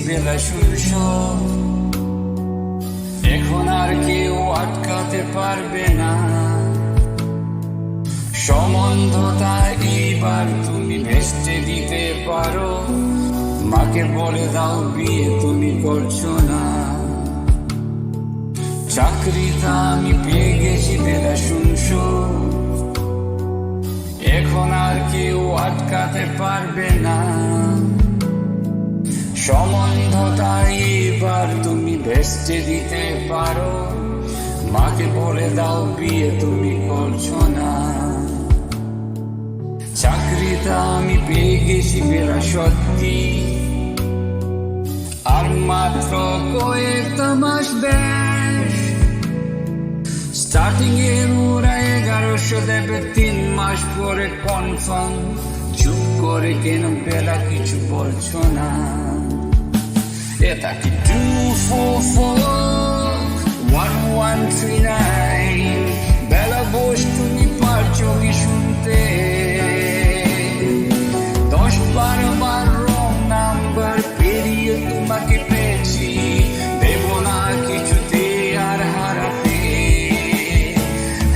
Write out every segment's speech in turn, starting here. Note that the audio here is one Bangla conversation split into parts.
বেলা শৈশব, এখন আর কেউ আটকাতে পারবে না। সম্বন্ধটা এইবার তুমি ভেস্তে দিতে পারো, মাকে বলে দাও বিয়ে তুমি করছো না। চাকরিটা আমি পেয়ে গেছি বেলা শুনছো, এখন আর কেউ আটকাতে পারবে না। সম্বন্ধটা এবার তুমি ভেস্তে দিতে পারো, মাকে বলে দাও বিয়ে তুমি করছো না। চাকরিটা আমি পেয়ে গেছি বেলা সত্যি, আর মাত্র কয়েকটা মাস ব্যাস। স্টার্টিং এর ওরা 1100 দেবে, 3 মাস পরে কনফার্ম। চুপ করে কেন বেলা কিছু বলছো না? এটা কি 2441139? বেলা বোস তুমি পারছো কি শুনতে? 10-12 বার রং নাম্বার পেরিয়ে তোমাকে পেয়েছি, দেব না কিছুতে আর হারাতে।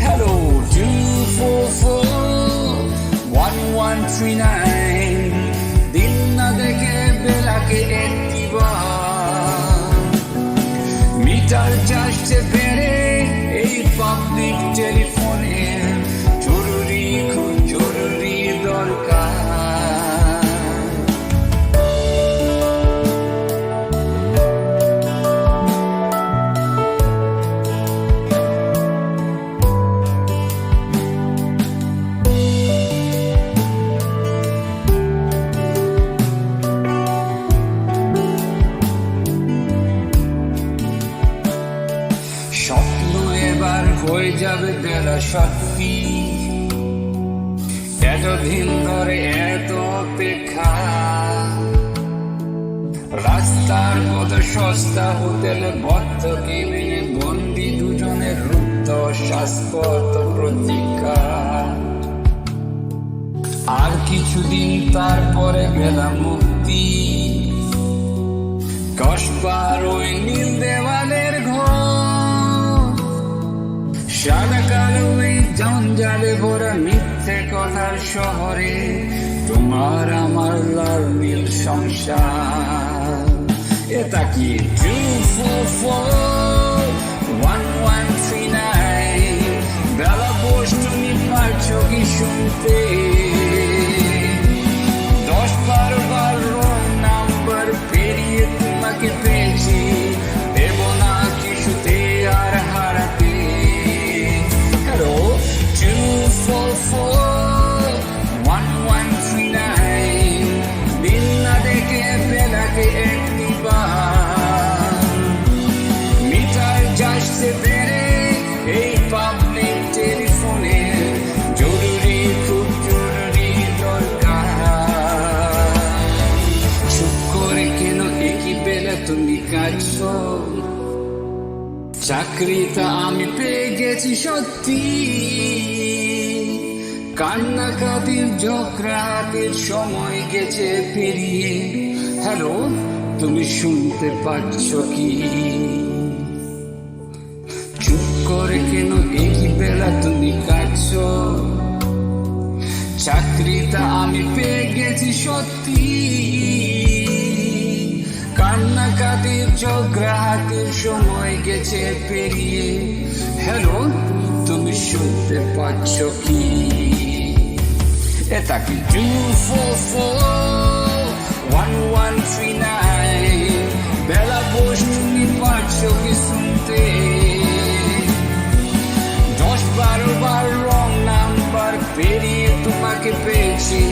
হ্যালো 2441139, দিন না দেখে বেলাকে একটিবার। মিটার চার্জে বেড়ে এই পাবলিক টেলিফোনে জরুরি, খুব জরুরি দরকার। স্বপ্ন এবার হয়ে যাবে বেলা সত্যি, এতদিন ধরে এত অপেক্ষা। রাস্তার কত সস্তা হোটেলে বদ্ধ কেবিনে বন্দি দুজনের রুদ্ধ শ্বাসকত প্রতীক্ষা। আর কিছুদিন তারপরে বেলা মুক্তি, কসবার ওই নীল দেওয়ালের ঘর। সাদা কালো ওই জঞ্জালে ভরা মিথ্যে কথার শহরে তোমার আমার লাল নীল সংসার। এটা কি 2441139? বেলা বোস তুমি পারছো কি শুনতে? 10-12 বার রং নাম্বার পেরিয়ে তোমাকে পেয়েছি, দেব না কিছুতে আর হারাতে। হ্যালো 2441139, দিন না দেখে বেলাকে একটিবার। মিটার যাচ্ছে বেড়ে এই পাবলিক টেলিফোনে জরুরি, খুব জরুরি দরকার। চুপ করে কেন একই বেলা তুমি কাটছো? চাকরিটা আমি পেয়ে গেছি সত্যি, কান্নাকাটির ঝগড়াটির সময় গেছে পেরিয়ে। হ্যালো তুমি শুনতে পাচ্ছ কি? চুপ করে কেন একই বেলা তুমি কাটছো? চাকরিটা আমি পেয়ে গেছি সত্যি, কান্নাকাটির ঝগড়াটির সময় গেছে পেরিয়ে। হ্যালো তুমি শুনতে পাচ্ছ কি? এটা কি 2441139? বেলা বোস তুমি পারছো কি শুনতে? 10-12 বার রং নাম্বার পেরিয়ে তোমাকে পেয়েছি,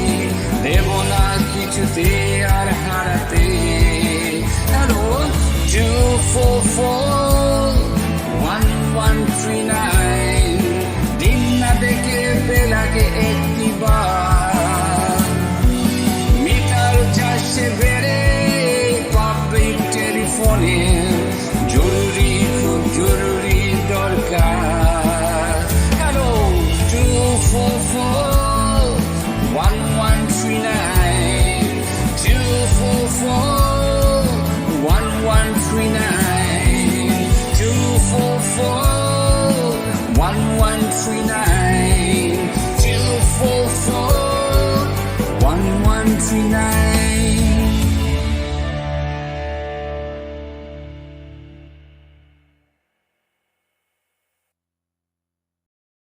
দেব না কিছুতে আর হারাতে। হ্যালো 2441139, দিন না দেখে বেলাকে একটিবার। মিটার চাষে বেড়ে পাবলিক টেলিফোনে জরুরি, তোর